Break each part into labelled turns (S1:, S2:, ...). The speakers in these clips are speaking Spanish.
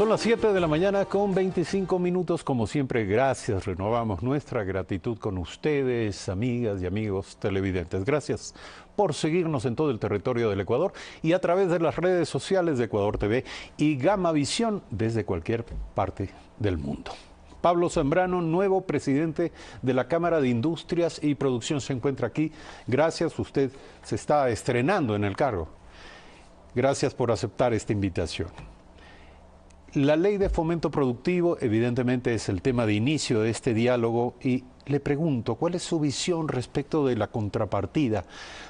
S1: Son las 7 de la mañana con 25 minutos. Como siempre, gracias. Renovamos nuestra gratitud con ustedes, amigas y amigos televidentes. Gracias por seguirnos en todo el territorio del Ecuador y a través de las redes sociales de Ecuador TV y Gama Visión desde cualquier parte del mundo. Pablo Zambrano, nuevo presidente de la Cámara de Industrias y Producción, se encuentra aquí. Gracias, usted se está estrenando en el cargo. Gracias por aceptar esta invitación. La ley de fomento productivo evidentemente es el tema de inicio de este diálogo y le pregunto, ¿cuál es su visión respecto de la contrapartida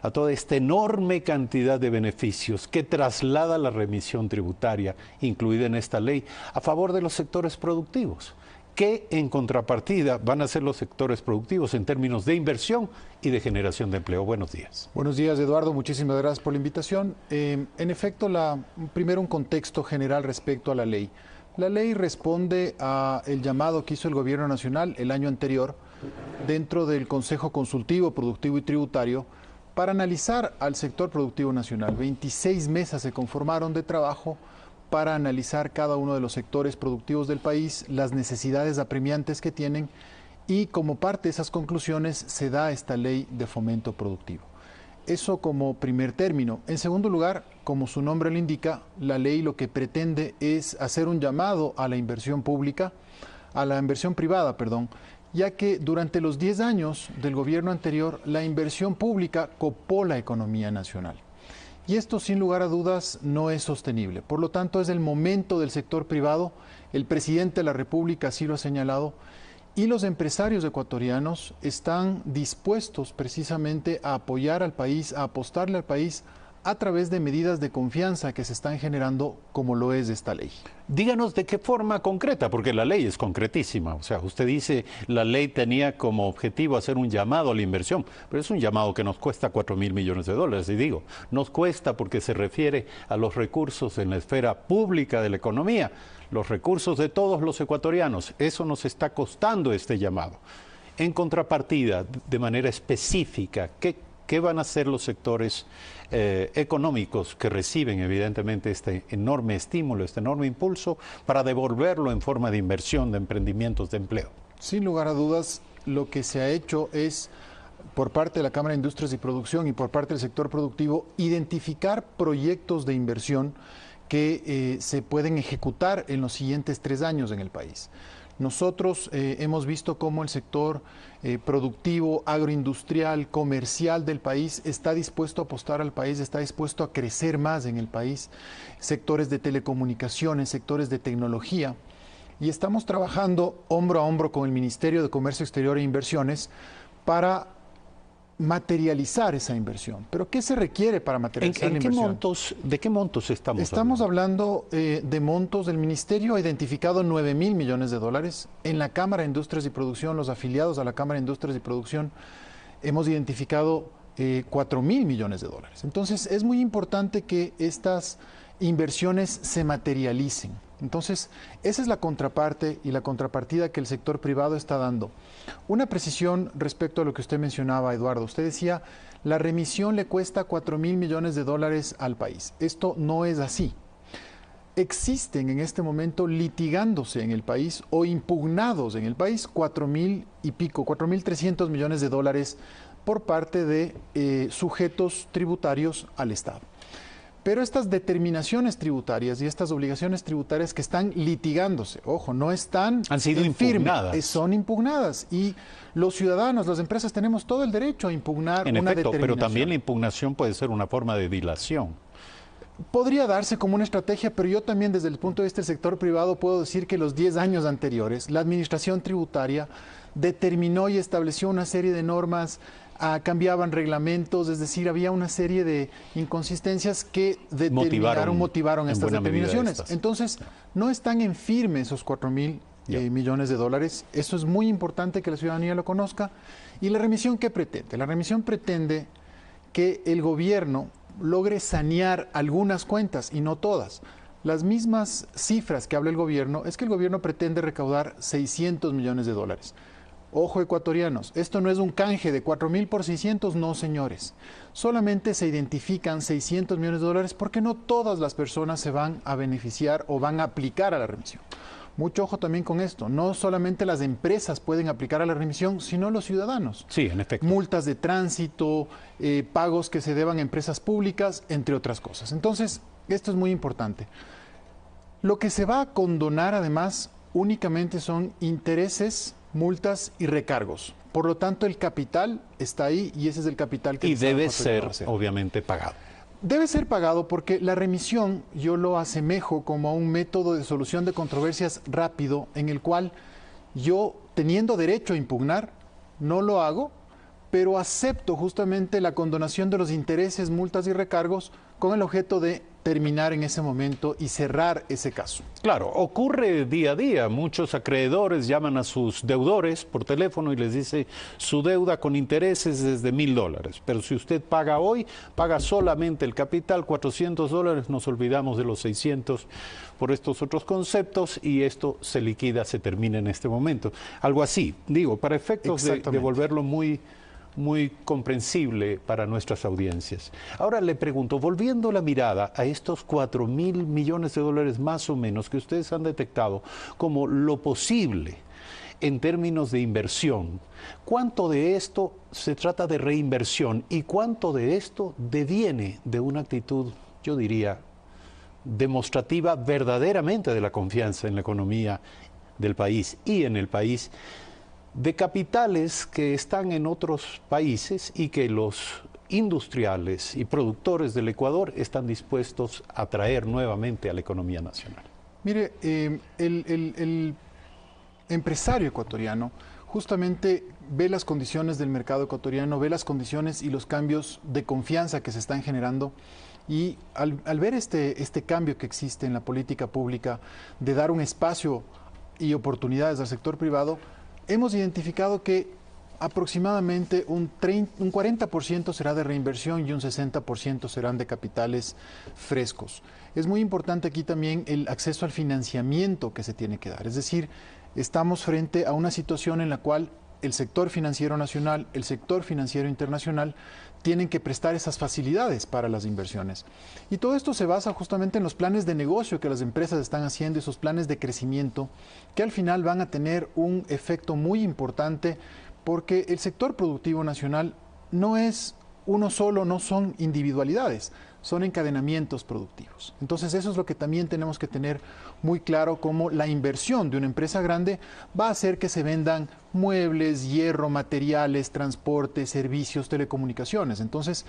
S1: a toda esta enorme cantidad de beneficios que traslada la remisión tributaria incluida en esta ley a favor de los sectores productivos? ¿Qué en contrapartida van a hacer los sectores productivos en términos de inversión y de generación de empleo? Buenos días.
S2: Buenos días, Eduardo. Muchísimas gracias por la invitación. En efecto, primero un contexto general respecto a la ley. La ley responde al llamado que hizo el Gobierno Nacional el año anterior dentro del Consejo Consultivo, Productivo y Tributario para analizar al sector productivo nacional. 26 mesas se conformaron de trabajo para analizar cada uno de los sectores productivos del país, las necesidades apremiantes que tienen y como parte de esas conclusiones se da esta ley de fomento productivo. Eso como primer término. En segundo lugar, como su nombre lo indica, la ley lo que pretende es hacer un llamado a la inversión pública, a la inversión privada, perdón, ya que durante los 10 años del gobierno anterior la inversión pública copó la economía nacional. Y esto, sin lugar a dudas, no es sostenible. Por lo tanto, es el momento del sector privado, el presidente de la República así lo ha señalado, y los empresarios ecuatorianos están dispuestos precisamente a apoyar al país, a apostarle al país a través de medidas de confianza que se están generando, como lo es esta ley.
S1: Díganos de qué forma concreta, porque la ley es concretísima. O sea, usted dice la ley tenía como objetivo hacer un llamado a la inversión, pero es un llamado que nos cuesta 4.000 millones de dólares. Y digo, nos cuesta porque se refiere a los recursos en la esfera pública de la economía, los recursos de todos los ecuatorianos. Eso nos está costando este llamado. En contrapartida, de manera específica, ¿qué van a hacer los sectores económicos que reciben evidentemente este enorme estímulo, este enorme impulso para devolverlo en forma de inversión, de emprendimientos, de empleo?
S2: Sin lugar a dudas, lo que se ha hecho es, por parte de la Cámara de Industrias y Producción y por parte del sector productivo, identificar proyectos de inversión que se pueden ejecutar en los siguientes 3 años en el país. Nosotros hemos visto cómo el sector productivo, agroindustrial, comercial del país está dispuesto a apostar al país, está dispuesto a crecer más en el país, sectores de telecomunicaciones, sectores de tecnología, y estamos trabajando hombro a hombro con el Ministerio de Comercio Exterior e Inversiones para materializar esa inversión. ¿Pero qué se requiere para materializar la inversión?
S1: ¿De qué montos estamos hablando?
S2: Estamos hablando de montos. Del Ministerio ha identificado 9.000 millones de dólares. En la Cámara de Industrias y Producción, los afiliados a la Cámara de Industrias y Producción, hemos identificado 4.000 millones de dólares. Entonces, es muy importante que estas inversiones se materialicen. Entonces, esa es la contraparte y la contrapartida que el sector privado está dando. Una precisión respecto a lo que usted mencionaba, Eduardo. Usted decía, la remisión le cuesta 4.000 millones de dólares al país. Esto no es así. Existen en este momento litigándose en el país o impugnados en el país 4.000 y pico, 4.300 millones de dólares por parte de sujetos tributarios al Estado. Pero estas determinaciones tributarias y estas obligaciones tributarias que están litigándose, ojo, no están
S1: han sido impugnadas.
S2: Son impugnadas y los ciudadanos, las empresas tenemos todo el derecho a impugnar una determinación.
S1: Pero también la impugnación puede ser una forma de dilación.
S2: Podría darse como una estrategia, pero yo también desde el punto de vista del sector privado puedo decir que los 10 años anteriores la administración tributaria determinó y estableció una serie de normas, cambiaban reglamentos, es decir, había una serie de inconsistencias que motivaron estas determinaciones. Entonces, no están en firme esos 4.000 millones de dólares. Eso es muy importante que la ciudadanía lo conozca. ¿Y la remisión qué pretende? La remisión pretende que el gobierno logre sanear algunas cuentas y no todas. Las mismas cifras que habla el gobierno es que el gobierno pretende recaudar 600 millones de dólares. Ojo, ecuatorianos, esto no es un canje de 4.000 por 600, no, señores. Solamente se identifican 600 millones de dólares porque no todas las personas se van a beneficiar o van a aplicar a la remisión. Mucho ojo también con esto. No solamente las empresas pueden aplicar a la remisión, sino los ciudadanos.
S1: Sí, en efecto.
S2: Multas de tránsito, pagos que se deban a empresas públicas, entre otras cosas. Entonces, esto es muy importante. Lo que se va a condonar, además, únicamente son intereses, multas y recargos. Por lo tanto, el capital está ahí y ese es el capital que...
S1: Y debe ser, obviamente, pagado.
S2: Debe ser pagado porque la remisión yo lo asemejo como a un método de solución de controversias rápido en el cual yo, teniendo derecho a impugnar, no lo hago, pero acepto justamente la condonación de los intereses, multas y recargos con el objeto de terminar en ese momento y cerrar ese caso.
S1: Claro, ocurre día a día. Muchos acreedores llaman a sus deudores por teléfono y les dice su deuda con intereses es de $1.000. Pero si usted paga hoy, paga solamente el capital, $400, nos olvidamos de los 600 por estos otros conceptos y esto se liquida, se termina en este momento. Algo así, digo, para efectos de volverlo muy comprensible para nuestras audiencias. Ahora le pregunto, volviendo la mirada a estos 4.000 millones de dólares más o menos que ustedes han detectado como lo posible en términos de inversión, ¿cuánto de esto se trata de reinversión y cuánto de esto deviene de una actitud, yo diría, demostrativa verdaderamente de la confianza en la economía del país y en el país, de capitales que están en otros países y que los industriales y productores del Ecuador están dispuestos a traer nuevamente a la economía nacional?
S2: Mire, el empresario ecuatoriano justamente ve las condiciones del mercado ecuatoriano, ve las condiciones y los cambios de confianza que se están generando y al ver este cambio que existe en la política pública de dar un espacio y oportunidades al sector privado, hemos identificado que aproximadamente un 40% será de reinversión y un 60% serán de capitales frescos. Es muy importante aquí también el acceso al financiamiento que se tiene que dar. Es decir, estamos frente a una situación en la cual el sector financiero nacional, el sector financiero internacional tienen que prestar esas facilidades para las inversiones. Y todo esto se basa justamente en los planes de negocio que las empresas están haciendo, esos planes de crecimiento, que al final van a tener un efecto muy importante porque el sector productivo nacional no es uno solo, no son individualidades, son encadenamientos productivos. Entonces eso es lo que también tenemos que tener muy claro, como la inversión de una empresa grande va a hacer que se vendan muebles, hierro, materiales, transporte, servicios, telecomunicaciones. Entonces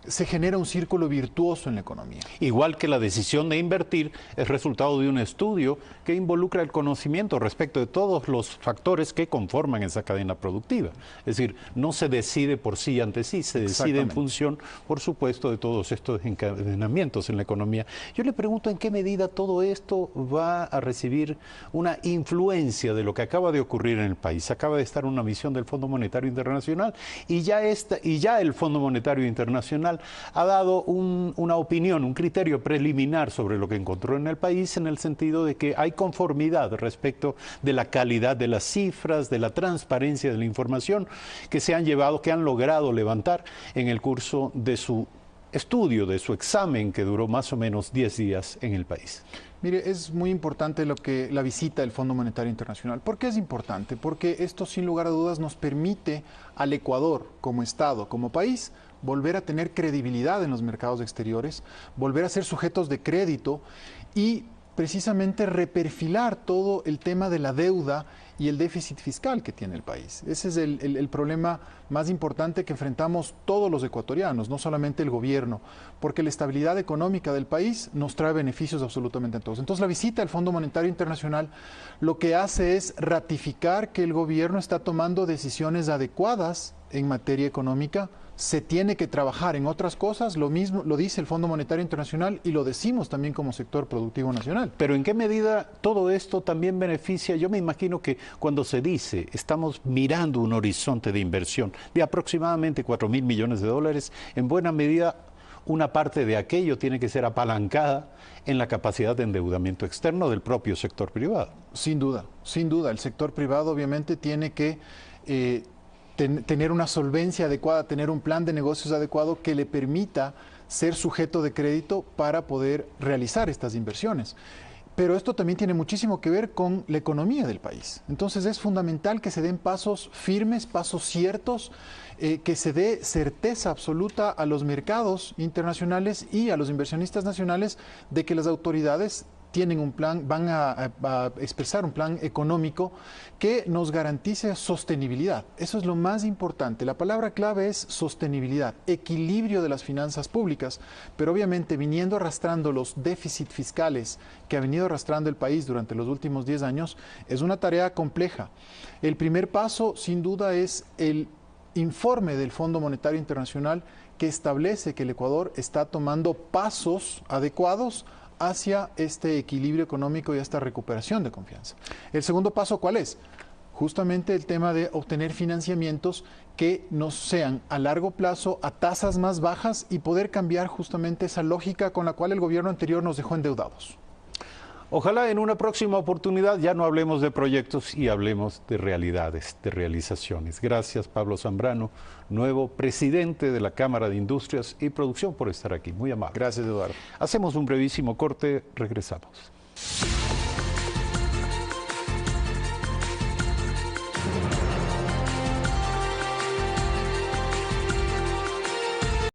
S2: se genera un círculo virtuoso en la economía.
S1: Igual que la decisión de invertir es resultado de un estudio que involucra el conocimiento respecto de todos los factores que conforman esa cadena productiva. Es decir, no se decide por sí ante sí, se decide en función, por supuesto, de todos estos encadenamientos en la economía. Yo le pregunto en qué medida todo esto va a recibir una influencia de lo que acaba de ocurrir en el país. Acaba de estar una misión del Fondo Monetario Internacional y ya el Fondo Monetario Internacional ha dado una opinión, un criterio preliminar sobre lo que encontró en el país, en el sentido de que hay conformidad respecto de la calidad de las cifras, de la transparencia de la información que se han llevado, que han logrado levantar en el curso de su estudio, de su examen que duró más o menos 10 días en el país.
S2: Mire, es muy importante la visita del Fondo Monetario Internacional. ¿Por qué es importante? Porque esto, sin lugar a dudas, nos permite al Ecuador, como Estado, como país, volver a tener credibilidad en los mercados exteriores, volver a ser sujetos de crédito y precisamente reperfilar todo el tema de la deuda y el déficit fiscal que tiene el país. Ese es el problema más importante que enfrentamos todos los ecuatorianos, no solamente el gobierno, porque la estabilidad económica del país nos trae beneficios absolutamente a todos. Entonces la visita del Fondo Monetario Internacional lo que hace es ratificar que el gobierno está tomando decisiones adecuadas en materia económica. Se tiene que trabajar en otras cosas, lo mismo lo dice el Fondo Monetario Internacional y lo decimos también como sector productivo nacional.
S1: Pero ¿en qué medida todo esto también beneficia? Yo me imagino que cuando se dice estamos mirando un horizonte de inversión de aproximadamente 4.000 millones de dólares, en buena medida una parte de aquello tiene que ser apalancada en la capacidad de endeudamiento externo del propio sector privado.
S2: Sin duda, el sector privado obviamente tiene que tener una solvencia adecuada, tener un plan de negocios adecuado que le permita ser sujeto de crédito para poder realizar estas inversiones. Pero esto también tiene muchísimo que ver con la economía del país. Entonces es fundamental que se den pasos firmes, pasos ciertos, que se dé certeza absoluta a los mercados internacionales y a los inversionistas nacionales de que las autoridades tienen un plan, van a expresar un plan económico que nos garantice sostenibilidad. Eso es lo más importante. La palabra clave es sostenibilidad, equilibrio de las finanzas públicas, pero obviamente viniendo arrastrando los déficits fiscales que ha venido arrastrando el país durante los últimos 10 años, es una tarea compleja. El primer paso, sin duda, es el informe del Fondo Monetario Internacional que establece que el Ecuador está tomando pasos adecuados hacia este equilibrio económico y esta recuperación de confianza. El segundo paso, ¿cuál es? Justamente el tema de obtener financiamientos que nos sean a largo plazo, a tasas más bajas y poder cambiar justamente esa lógica con la cual el gobierno anterior nos dejó endeudados.
S1: Ojalá en una próxima oportunidad ya no hablemos de proyectos y hablemos de realidades, de realizaciones. Gracias, Pablo Zambrano, nuevo presidente de la Cámara de Industrias y Producción, por estar aquí. Muy amable.
S2: Gracias, Eduardo.
S1: Hacemos un brevísimo corte, regresamos.